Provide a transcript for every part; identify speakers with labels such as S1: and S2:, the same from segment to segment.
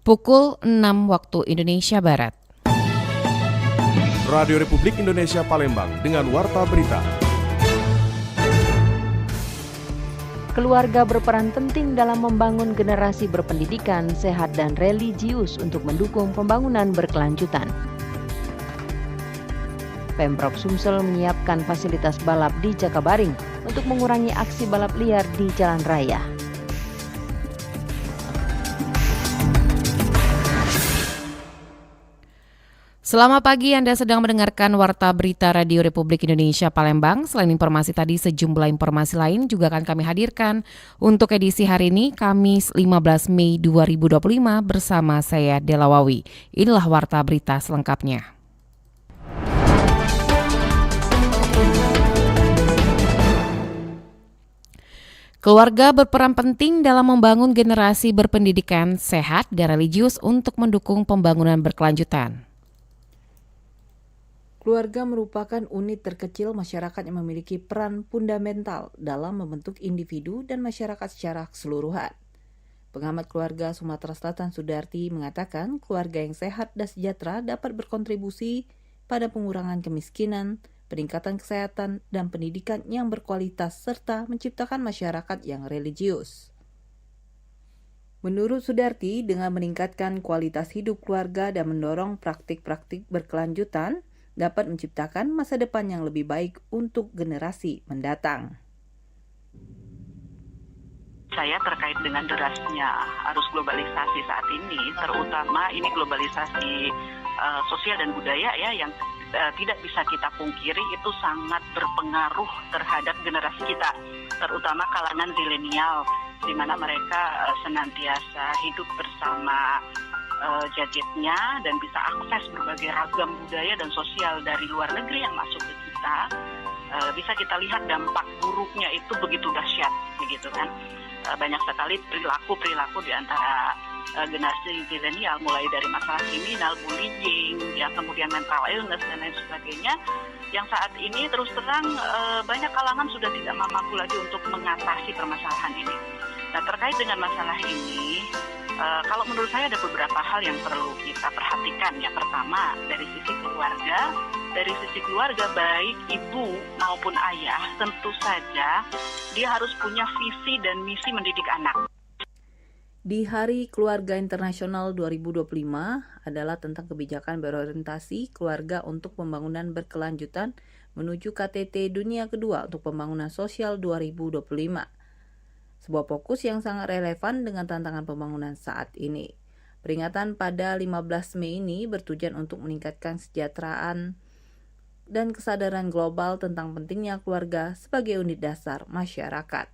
S1: pukul 6 waktu Indonesia Barat.
S2: Radio Republik Indonesia Palembang dengan Warta Berita.
S3: Keluarga berperan penting dalam membangun generasi berpendidikan, sehat, dan religius untuk mendukung pembangunan berkelanjutan. Pemprov Sumsel menyiapkan fasilitas balap di Jakabaring untuk mengurangi aksi balap liar di jalan raya.
S1: Selamat pagi, Anda sedang mendengarkan Warta Berita Radio Republik Indonesia Palembang. Selain informasi tadi, sejumlah informasi lain juga akan kami hadirkan untuk edisi hari ini, Kamis 15 Mei 2025 bersama saya Delawawi. Inilah Warta Berita selengkapnya. Keluarga berperan penting dalam membangun generasi berpendidikan, sehat, dan religius untuk mendukung pembangunan berkelanjutan.
S4: Keluarga merupakan unit terkecil masyarakat yang memiliki peran fundamental dalam membentuk individu dan masyarakat secara keseluruhan. Pengamat keluarga Sumatera Selatan Sudarti mengatakan keluarga yang sehat dan sejahtera dapat berkontribusi pada pengurangan kemiskinan, peningkatan kesehatan, dan pendidikan yang berkualitas serta menciptakan masyarakat yang religius. Menurut Sudarti, dengan meningkatkan kualitas hidup keluarga dan mendorong praktik-praktik berkelanjutan, dapat menciptakan masa depan yang lebih baik untuk generasi mendatang.
S5: Saya terkait dengan derasnya arus globalisasi saat ini, terutama ini globalisasi sosial dan budaya ya, yang tidak bisa kita pungkiri itu sangat berpengaruh terhadap generasi kita, terutama kalangan zilenial, di mana mereka senantiasa hidup bersama gadgetnya dan bisa akses berbagai ragam budaya dan sosial dari luar negeri yang masuk ke kita. Bisa kita lihat dampak buruknya itu begitu dahsyat, begitu kan. Banyak sekali perilaku di antara generasi zilenial, mulai dari masalah kriminal, bullying, ya kemudian mental illness dan lain sebagainya, yang saat ini terus terang banyak kalangan sudah tidak mampu lagi untuk mengatasi permasalahan ini. Nah, terkait dengan masalah ini, kalau menurut saya ada beberapa hal yang perlu kita perhatikan. Ya, pertama dari sisi keluarga baik ibu maupun ayah, tentu saja dia harus punya visi dan misi mendidik anak.
S4: Di Hari Keluarga Internasional 2025 adalah tentang kebijakan berorientasi keluarga untuk pembangunan berkelanjutan menuju KTT Dunia Kedua untuk Pembangunan Sosial 2025. Sebuah fokus yang sangat relevan dengan tantangan pembangunan saat ini. Peringatan pada 15 Mei ini bertujuan untuk meningkatkan kesejahteraan dan kesadaran global tentang pentingnya keluarga sebagai unit dasar masyarakat.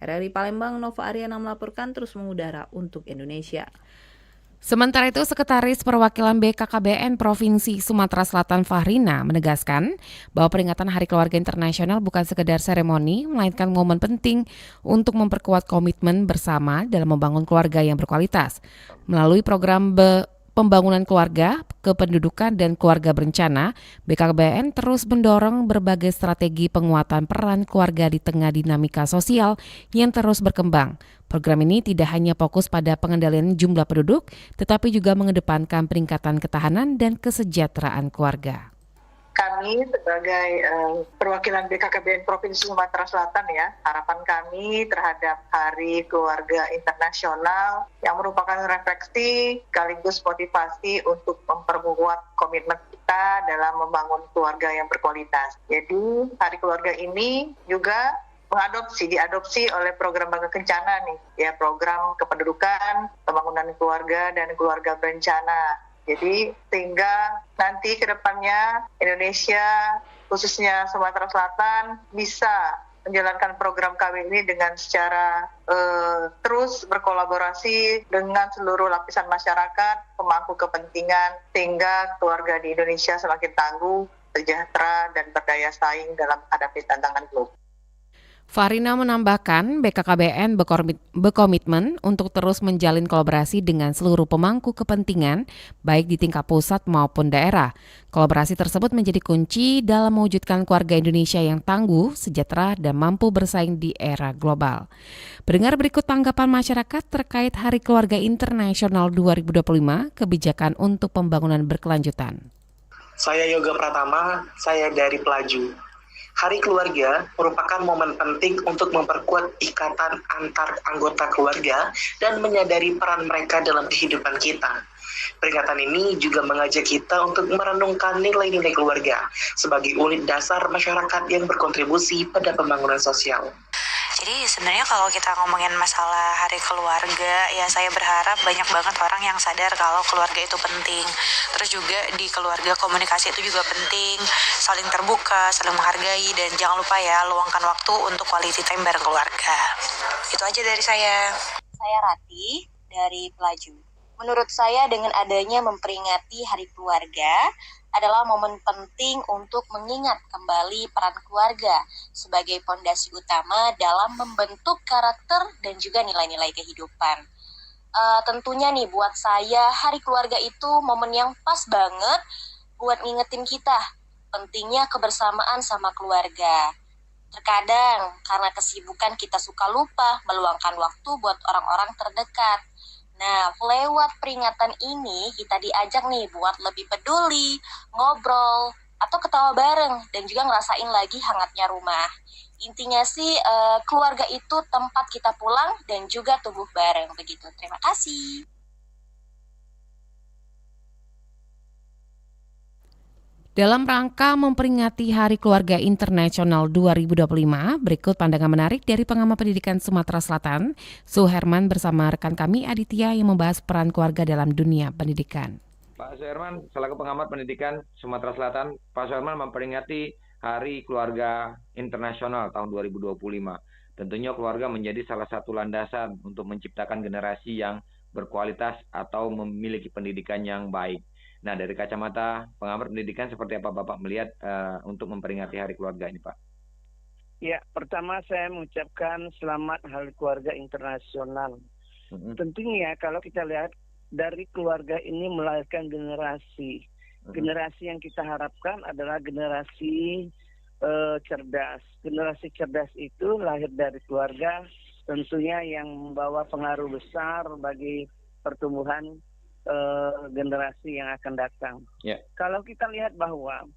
S4: RRI Palembang, Nova Ariana melaporkan, terus mengudara untuk Indonesia.
S1: Sementara itu, Sekretaris Perwakilan BKKBN Provinsi Sumatera Selatan Fahrina menegaskan bahwa peringatan Hari Keluarga Internasional bukan sekedar seremoni, melainkan momen penting untuk memperkuat komitmen bersama dalam membangun keluarga yang berkualitas. Melalui program Pembangunan Keluarga, Kependudukan, dan Keluarga Berencana, BKKBN terus mendorong berbagai strategi penguatan peran keluarga di tengah dinamika sosial yang terus berkembang. Program ini tidak hanya fokus pada pengendalian jumlah penduduk, tetapi juga mengedepankan peningkatan ketahanan dan kesejahteraan keluarga.
S6: Kami sebagai perwakilan BKKBN Provinsi Sumatera Selatan ya, harapan kami terhadap Hari Keluarga Internasional yang merupakan refleksi sekaligus motivasi untuk memperkuat komitmen kita dalam membangun keluarga yang berkualitas. Jadi Hari Keluarga ini juga diadopsi oleh program Bangga Kencana nih, ya, program kependudukan, pembangunan keluarga, dan keluarga berencana. Jadi sehingga nanti ke depannya Indonesia, khususnya Sumatera Selatan, bisa menjalankan program kami ini dengan secara terus berkolaborasi dengan seluruh lapisan masyarakat, pemangku kepentingan, sehingga keluarga di Indonesia semakin tangguh, sejahtera, dan berdaya saing dalam menghadapi tantangan global.
S1: Farina menambahkan BKKBN berkomitmen untuk terus menjalin kolaborasi dengan seluruh pemangku kepentingan, baik di tingkat pusat maupun daerah. Kolaborasi tersebut menjadi kunci dalam mewujudkan keluarga Indonesia yang tangguh, sejahtera, dan mampu bersaing di era global. Pendengar, berikut tanggapan masyarakat terkait Hari Keluarga Internasional 2025, kebijakan untuk pembangunan berkelanjutan.
S7: Saya Yoga Pratama, saya dari Pelaju. Hari Keluarga merupakan momen penting untuk memperkuat ikatan antar anggota keluarga dan menyadari peran mereka dalam kehidupan kita. Peringatan ini juga mengajak kita untuk merenungkan nilai-nilai keluarga sebagai unit dasar masyarakat yang berkontribusi pada pembangunan sosial.
S8: Jadi sebenarnya kalau kita ngomongin masalah hari keluarga, ya saya berharap banyak banget orang yang sadar kalau keluarga itu penting. Terus juga di keluarga komunikasi itu juga penting, saling terbuka, saling menghargai, dan jangan lupa ya luangkan waktu untuk quality time bareng keluarga. Itu aja dari saya.
S9: Saya Rati dari Pelaju. Menurut saya dengan adanya memperingati Hari Keluarga adalah momen penting untuk mengingat kembali peran keluarga sebagai fondasi utama dalam membentuk karakter dan juga nilai-nilai kehidupan. Tentunya nih buat saya Hari Keluarga itu momen yang pas banget buat ngingetin kita pentingnya kebersamaan sama keluarga. Terkadang karena kesibukan kita suka lupa meluangkan waktu buat orang-orang terdekat. Nah, lewat peringatan ini kita diajak nih buat lebih peduli, ngobrol, atau ketawa bareng, dan juga ngerasain lagi hangatnya rumah. Intinya sih, keluarga itu tempat kita pulang dan juga tumbuh bareng, begitu. Terima kasih.
S1: Dalam rangka memperingati Hari Keluarga Internasional 2025, berikut pandangan menarik dari pengamat pendidikan Sumatera Selatan, Suherman bersama rekan kami Aditya yang membahas peran keluarga dalam dunia pendidikan.
S10: Pak Suherman, selaku pengamat pendidikan Sumatera Selatan, Pak Suherman memperingati Hari Keluarga Internasional tahun 2025. Tentunya keluarga menjadi salah satu landasan untuk menciptakan generasi yang berkualitas atau memiliki pendidikan yang baik. Nah, dari kacamata pengamat pendidikan seperti apa Bapak melihat untuk memperingati Hari Keluarga ini, Pak?
S11: Ya, pertama saya mengucapkan selamat Hari Keluarga Internasional. Tentunya kalau kita lihat dari keluarga ini melahirkan generasi. Generasi yang kita harapkan adalah generasi cerdas. Generasi cerdas itu lahir dari keluarga, tentunya yang membawa pengaruh besar bagi pertumbuhan generasi yang akan datang.
S10: Yeah.
S11: Kalau kita lihat bahwa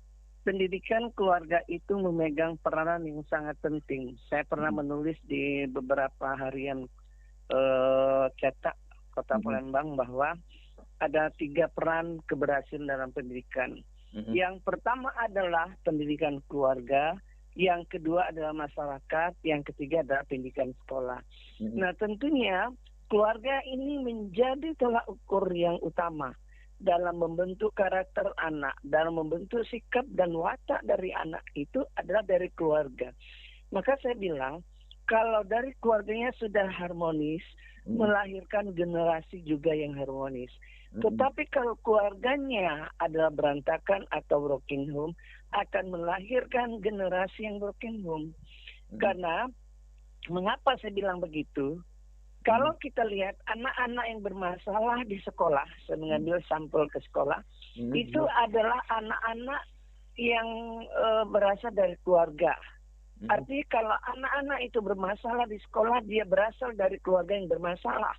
S11: pendidikan keluarga itu memegang peranan yang sangat penting. Saya pernah menulis di beberapa harian cetak Kota Palembang bahwa ada 3 peran keberhasilan dalam pendidikan. Yang pertama adalah pendidikan keluarga, yang kedua adalah masyarakat, yang ketiga adalah pendidikan sekolah. Nah, tentunya keluarga ini menjadi tolak ukur yang utama dalam membentuk karakter anak, dalam membentuk sikap dan watak dari anak itu adalah dari keluarga. Maka saya bilang, kalau dari keluarganya sudah harmonis, melahirkan generasi juga yang harmonis. Tetapi kalau keluarganya adalah berantakan atau broken home, akan melahirkan generasi yang broken home. Karena, mengapa saya bilang begitu? Kalau kita lihat anak-anak yang bermasalah di sekolah, saya mengambil sampel ke sekolah, itu adalah anak-anak yang berasal dari keluarga. Artinya kalau anak-anak itu bermasalah di sekolah, dia berasal dari keluarga yang bermasalah.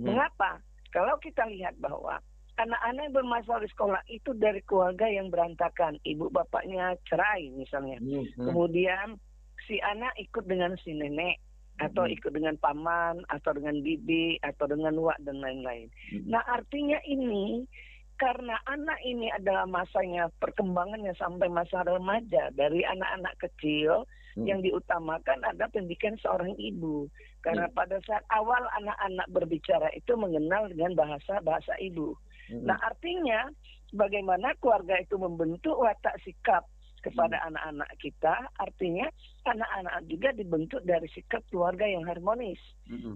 S11: Mengapa? Kalau kita lihat bahwa anak-anak yang bermasalah di sekolah itu dari keluarga yang berantakan, ibu bapaknya cerai misalnya. Kemudian si anak ikut dengan si nenek, atau ikut dengan paman, atau dengan bibi, atau dengan wak, dan lain-lain. Nah, artinya ini, karena anak ini adalah masanya, perkembangannya sampai masa remaja, dari anak-anak kecil, yang diutamakan adalah pendidikan seorang ibu. Karena pada saat awal anak-anak berbicara itu mengenal dengan bahasa ibu. Nah, artinya, bagaimana keluarga itu membentuk watak sikap kepada anak-anak kita, artinya anak-anak juga dibentuk dari sikap keluarga yang harmonis.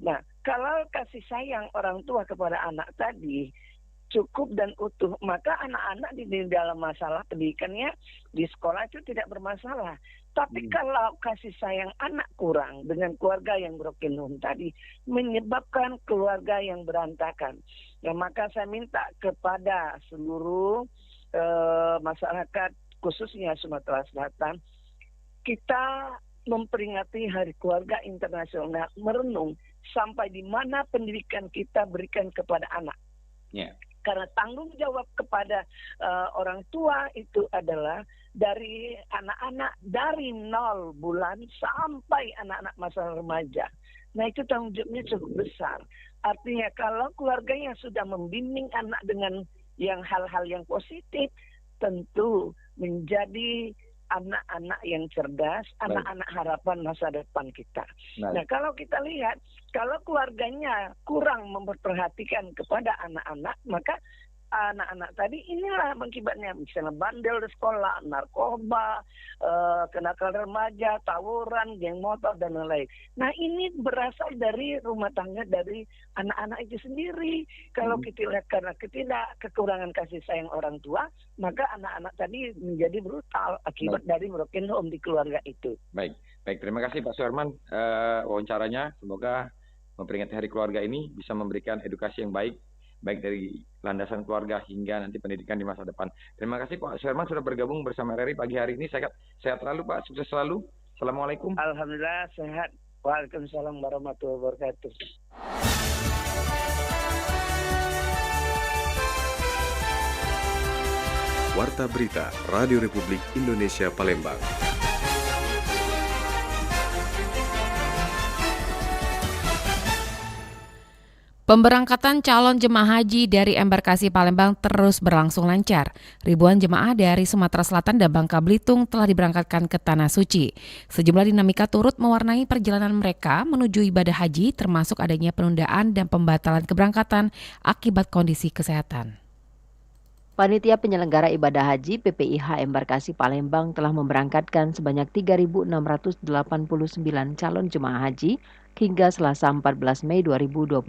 S11: Nah, kalau kasih sayang orang tua kepada anak tadi cukup dan utuh, maka anak-anak di dalam masalah pendidikannya di sekolah itu tidak bermasalah. Tapi kalau kasih sayang anak kurang dengan keluarga yang broken home tadi menyebabkan keluarga yang berantakan. Nah, maka saya minta kepada seluruh masyarakat khususnya Sumatera Selatan, kita memperingati Hari Keluarga Internasional, merenung sampai di mana pendidikan kita berikan kepada anak.
S10: Yeah.
S11: Karena tanggung jawab kepada orang tua itu adalah dari anak-anak dari 0 bulan sampai anak-anak masa remaja. Nah, itu tanggung jawabnya cukup besar. Artinya kalau keluarganya sudah membimbing anak dengan yang hal-hal yang positif, tentu menjadi anak-anak yang cerdas, anak-anak harapan masa depan kita. Nah, kalau kita lihat, kalau keluarganya kurang memperhatikan kepada anak-anak, maka anak-anak tadi inilah mengakibatnya, misalnya bandel di sekolah, narkoba, kenakalan remaja, tawuran, geng motor, dan lain-lain. Nah, ini berasal dari rumah tangga dari anak-anak itu sendiri. Kalau kita lihat karena kekurangan kasih sayang orang tua, maka anak-anak tadi menjadi brutal akibat dari broken home di keluarga itu.
S10: Baik. Terima kasih Pak Suherman wawancaranya. Semoga memperingati Hari Keluarga ini bisa memberikan edukasi yang baik dari landasan keluarga hingga nanti pendidikan di masa depan. Terima kasih Pak Suherman sudah bergabung bersama RRI pagi hari ini. Sehat selalu Pak, sukses selalu. Assalamualaikum.
S11: Alhamdulillah sehat. Waalaikumsalam warahmatullahi wabarakatuh.
S2: Warta Berita Radio Republik Indonesia Palembang.
S1: Pemberangkatan calon jemaah haji dari embarkasi Palembang terus berlangsung lancar. Ribuan jemaah dari Sumatera Selatan dan Bangka Belitung telah diberangkatkan ke Tanah Suci. Sejumlah dinamika turut mewarnai perjalanan mereka menuju ibadah haji, termasuk adanya penundaan dan pembatalan keberangkatan akibat kondisi kesehatan.
S3: Panitia penyelenggara ibadah haji PPIH Embarkasi Palembang telah memberangkatkan sebanyak 3.689 calon jemaah haji hingga Selasa 14 Mei 2025.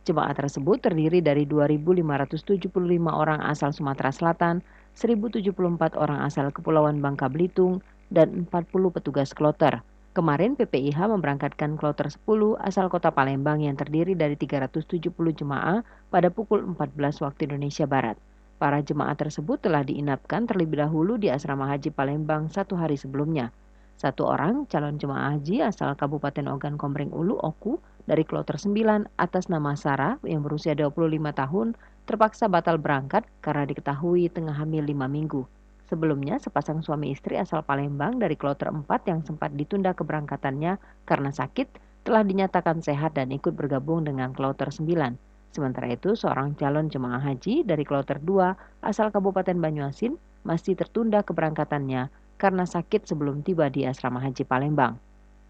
S3: Jemaah tersebut terdiri dari 2.575 orang asal Sumatera Selatan, 1.074 orang asal Kepulauan Bangka Belitung, dan 40 petugas kloter. Kemarin PPIH memberangkatkan kloter 10 asal kota Palembang yang terdiri dari 370 jemaah pada pukul 14 waktu Indonesia Barat. Para jemaah tersebut telah diinapkan terlebih dahulu di Asrama Haji Palembang 1 hari sebelumnya. 1 orang calon jemaah haji asal Kabupaten Ogan Komering Ulu Oku dari kloter 9 atas nama Sarah yang berusia 25 tahun terpaksa batal berangkat karena diketahui tengah hamil 5 minggu. Sebelumnya sepasang suami istri asal Palembang dari kloter 4 yang sempat ditunda keberangkatannya karena sakit telah dinyatakan sehat dan ikut bergabung dengan kloter 9. Sementara itu, seorang calon jemaah haji dari kloter 2 asal Kabupaten Banyuasin masih tertunda keberangkatannya karena sakit sebelum tiba di Asrama Haji Palembang.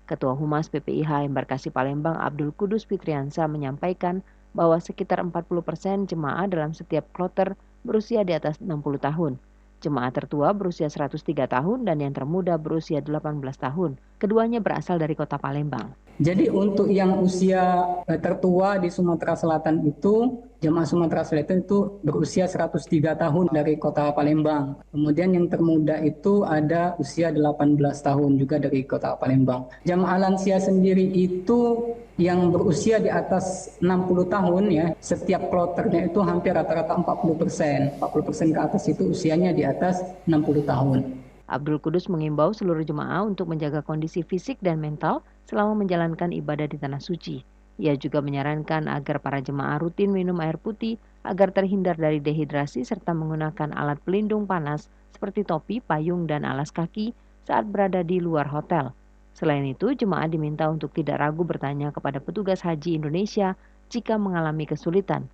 S3: Ketua Humas PPIH Embarkasi Palembang Abdul Kudus Fitriansa menyampaikan bahwa sekitar 40% jemaah dalam setiap kloter berusia di atas 60 tahun. Jemaah tertua berusia 103 tahun dan yang termuda berusia 18 tahun. Keduanya berasal dari kota Palembang.
S12: Jadi untuk yang usia tertua di Sumatera Selatan itu, jemaah Sumatera Selatan itu berusia 103 tahun dari kota Palembang. Kemudian yang termuda itu ada usia 18 tahun juga dari kota Palembang. Jemaah lansia sendiri itu yang berusia di atas 60 tahun ya, setiap kloternya itu hampir rata-rata 40%. 40% ke atas itu usianya di atas 60 tahun.
S3: Abdul Kudus mengimbau seluruh jemaah untuk menjaga kondisi fisik dan mental selama menjalankan ibadah di Tanah Suci. Ia juga menyarankan agar para jemaah rutin minum air putih agar terhindar dari dehidrasi serta menggunakan alat pelindung panas seperti topi, payung, dan alas kaki saat berada di luar hotel. Selain itu, jemaah diminta untuk tidak ragu bertanya kepada petugas haji Indonesia jika mengalami kesulitan.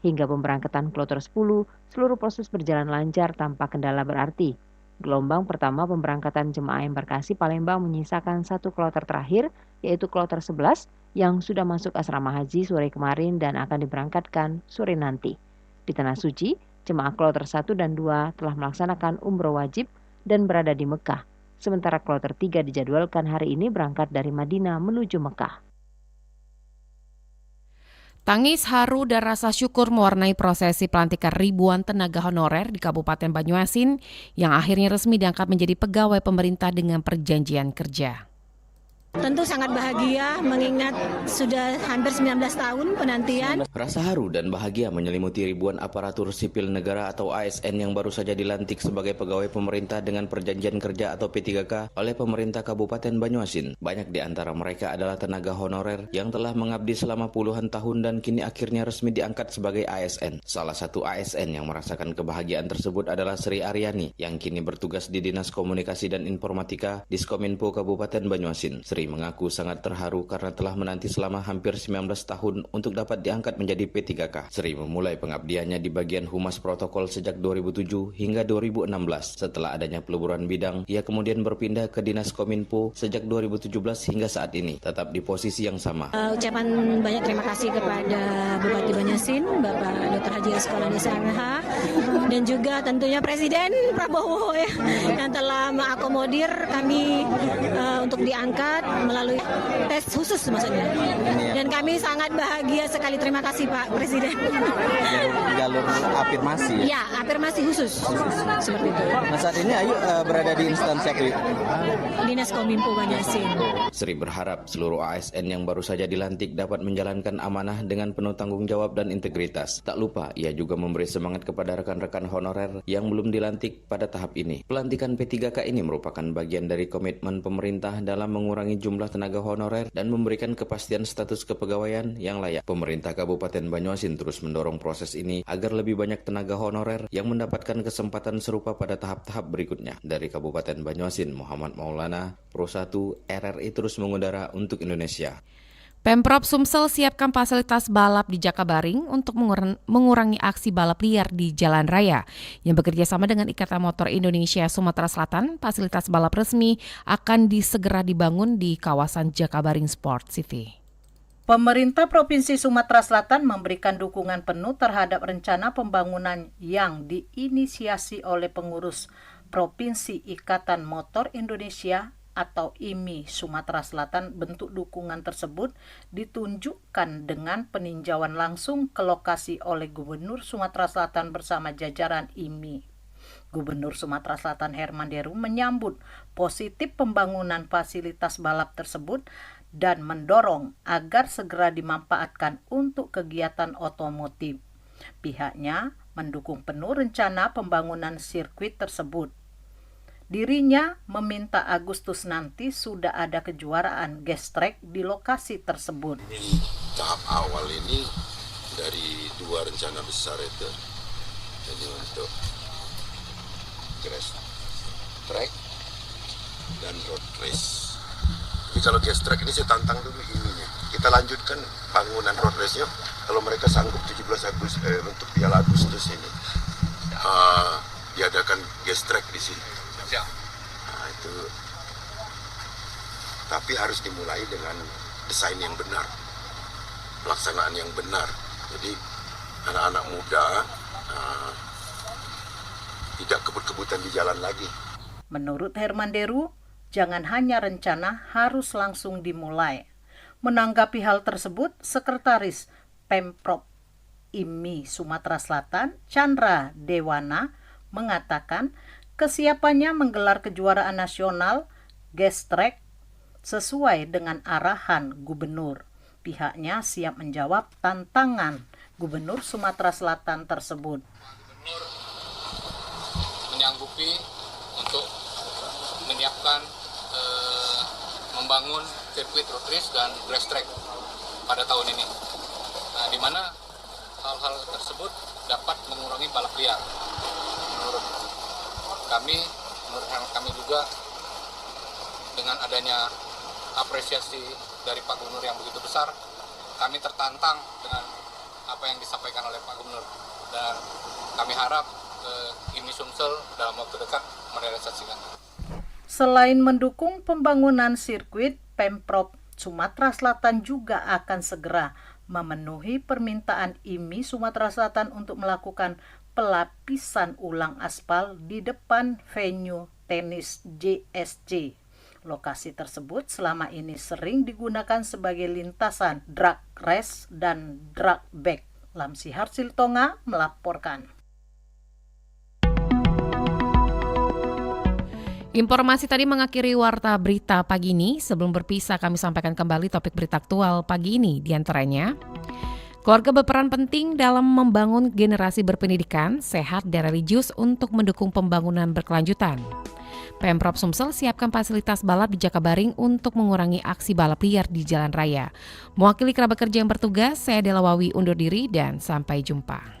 S3: Hingga pemberangkatan kloter 10, seluruh proses berjalan lancar tanpa kendala berarti. Gelombang pertama pemberangkatan jemaah embarkasi Palembang menyisakan 1 kloter terakhir, yaitu kloter 11 yang sudah masuk asrama haji sore kemarin dan akan diberangkatkan sore nanti. Di Tanah Suci, jemaah kloter 1 dan 2 telah melaksanakan umroh wajib dan berada di Mekah. Sementara kloter 3 dijadwalkan hari ini berangkat dari Madinah menuju Mekah.
S1: Tangis haru dan rasa syukur mewarnai prosesi pelantikan ribuan tenaga honorer di Kabupaten Banyuasin yang akhirnya resmi diangkat menjadi pegawai pemerintah dengan perjanjian kerja.
S13: Tentu sangat bahagia mengingat sudah hampir 19 tahun penantian.
S14: Rasa haru dan bahagia menyelimuti ribuan aparatur sipil negara atau ASN yang baru saja dilantik sebagai pegawai pemerintah dengan perjanjian kerja atau P3K oleh pemerintah Kabupaten Banyuasin. Banyak di antara mereka adalah tenaga honorer yang telah mengabdi selama puluhan tahun dan kini akhirnya resmi diangkat sebagai ASN. Salah satu ASN yang merasakan kebahagiaan tersebut adalah Sri Aryani yang kini bertugas di Dinas Komunikasi dan Informatika Diskominfo Kabupaten Banyuasin. Sri mengaku sangat terharu karena telah menanti selama hampir 19 tahun untuk dapat diangkat menjadi P3K. Sri memulai pengabdiannya di bagian humas protokol sejak 2007 hingga 2016. Setelah adanya peleburan bidang, ia kemudian berpindah ke Dinas Kominfo sejak 2017 hingga saat ini, tetap di posisi yang sama.
S13: Ucapan banyak terima kasih kepada Bupati Banyuasin, Bapak Dr. Haji Asqalani SMH, dan juga tentunya Presiden Prabowo yang telah mengakomodir kami untuk diangkat melalui tes khusus maksudnya. Dan kami sangat bahagia sekali, terima kasih Pak Presiden.
S14: Jalur afirmasi
S13: ya? Ya, afirmasi khusus. Seperti itu.
S14: Nah saat ini Ayu berada di instansi apa?
S13: Dinas Kominfo Banyuasin.
S14: Sri berharap seluruh ASN yang baru saja dilantik dapat menjalankan amanah dengan penuh tanggung jawab dan integritas. Tak lupa, ia juga memberi semangat kepada rekan-rekan honorer yang belum dilantik pada tahap ini. Pelantikan P3K ini merupakan bagian dari komitmen pemerintah dalam mengurangi jumlah tenaga honorer dan memberikan kepastian status kepegawaian yang layak. Pemerintah Kabupaten Banyuasin terus mendorong proses ini agar lebih banyak tenaga honorer yang mendapatkan kesempatan serupa pada tahap-tahap berikutnya. Dari Kabupaten Banyuasin, Muhammad Maulana, Pro 1 RRI terus mengudara untuk Indonesia.
S1: Pemprov Sumsel siapkan fasilitas balap di Jakabaring untuk mengurangi aksi balap liar di jalan raya. Yang bekerja sama dengan Ikatan Motor Indonesia Sumatera Selatan, fasilitas balap resmi akan disegera dibangun di kawasan Jakabaring Sport City.
S4: Pemerintah Provinsi Sumatera Selatan memberikan dukungan penuh terhadap rencana pembangunan yang diinisiasi oleh pengurus Provinsi Ikatan Motor Indonesia atau IMI Sumatera Selatan. Bentuk dukungan tersebut ditunjukkan dengan peninjauan langsung ke lokasi oleh Gubernur Sumatera Selatan bersama jajaran IMI. Gubernur Sumatera Selatan Herman Deru menyambut positif pembangunan fasilitas balap tersebut dan mendorong agar segera dimanfaatkan untuk kegiatan otomotif. Pihaknya mendukung penuh rencana pembangunan sirkuit tersebut. Dirinya meminta Agustus nanti sudah ada kejuaraan gas track di lokasi tersebut.
S15: Tahap awal ini dari dua rencana besar itu, jadi untuk gas track dan road race. Jadi kalau gas track ini saya tantang dulu ininya. Kita lanjutkan bangunan road race-nya. Kalau mereka sanggup 17 Agustus untuk Piala Agustus ini, diadakan gas track di sini. Nah, itu tapi harus dimulai dengan desain yang benar, pelaksanaan yang benar. Jadi anak-anak muda tidak kebut-kebutan di jalan lagi.
S4: Menurut Herman Deru, jangan hanya rencana, harus langsung dimulai. Menanggapi hal tersebut, Sekretaris Pemprov IMI Sumatera Selatan Chandra Dewana mengatakan kesiapannya menggelar kejuaraan nasional gas track sesuai dengan arahan gubernur. Pihaknya siap menjawab tantangan Gubernur Sumatera Selatan tersebut.
S16: Gubernur menyanggupi untuk menyiapkan membangun sirkuit road race dan grass track pada tahun ini. Nah, di mana hal-hal tersebut dapat mengurangi balap liar. Menurut kami juga dengan adanya apresiasi dari Pak Gubernur yang begitu besar, kami tertantang dengan apa yang disampaikan oleh Pak Gubernur, dan kami harap IMI Sumsel dalam waktu dekat merealisasikannya.
S4: Selain mendukung pembangunan sirkuit, Pemprov Sumatera Selatan juga akan segera memenuhi permintaan IMI Sumatera Selatan untuk melakukan pelapisan ulang aspal di depan venue tenis JSC
S17: Lokasi tersebut selama ini sering digunakan sebagai lintasan drag race dan drag back. Lamsi Harsil Tonga melaporkan.
S1: Informasi tadi mengakhiri Warta Berita pagi ini. Sebelum berpisah, kami sampaikan kembali topik berita aktual pagi ini. Di antaranya, keluarga berperan penting dalam membangun generasi berpendidikan, sehat, dan religius untuk mendukung pembangunan berkelanjutan. Pemprov Sumsel siapkan fasilitas balap di Jakabaring untuk mengurangi aksi balap liar di jalan raya. Mewakili kerabat kerja yang bertugas, saya Dela Wawi undur diri dan sampai jumpa.